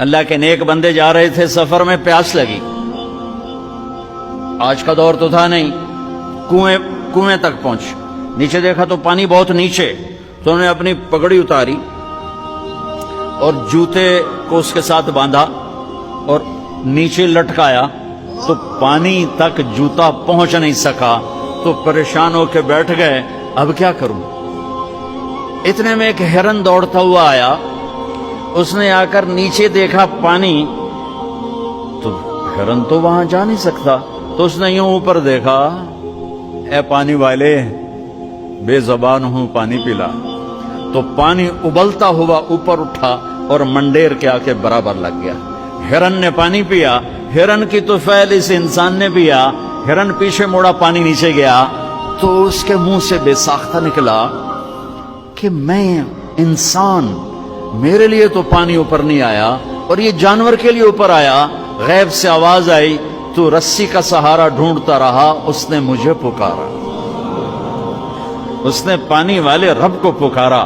اللہ کے نیک بندے جا رہے تھے سفر میں، پیاس لگی، آج کا دور تو تھا نہیں، کنویں تک پہنچ، نیچے دیکھا تو پانی بہت نیچے، تو انہوں نے اپنی پگڑی اتاری اور جوتے کو اس کے ساتھ باندھا اور نیچے لٹکایا، تو پانی تک جوتا پہنچ نہیں سکا، تو پریشان ہو کے بیٹھ گئے، اب کیا کروں؟ اتنے میں ایک ہرن دوڑتا ہوا آیا، اس نے آ کر نیچے دیکھا پانی، تو ہرن تو وہاں جا نہیں سکتا، تو اس نے یوں اوپر دیکھا، اے پانی والے بے زبان ہوں پانی پلا، تو پانی ابلتا ہوا اوپر اٹھا اور منڈیر کے آ کے برابر لگ گیا۔ ہرن نے پانی پیا، ہرن کی تو فعل اس انسان نے پیا، ہرن پیچھے موڑا، پانی نیچے گیا، تو اس کے منہ سے بے ساختہ نکلا کہ میں انسان، میرے لیے تو پانی اوپر نہیں آیا اور یہ جانور کے لیے اوپر آیا۔ غیب سے آواز آئی، تو رسی کا سہارا ڈھونڈتا رہا، اس نے مجھے پکارا، اس نے پانی والے رب کو پکارا۔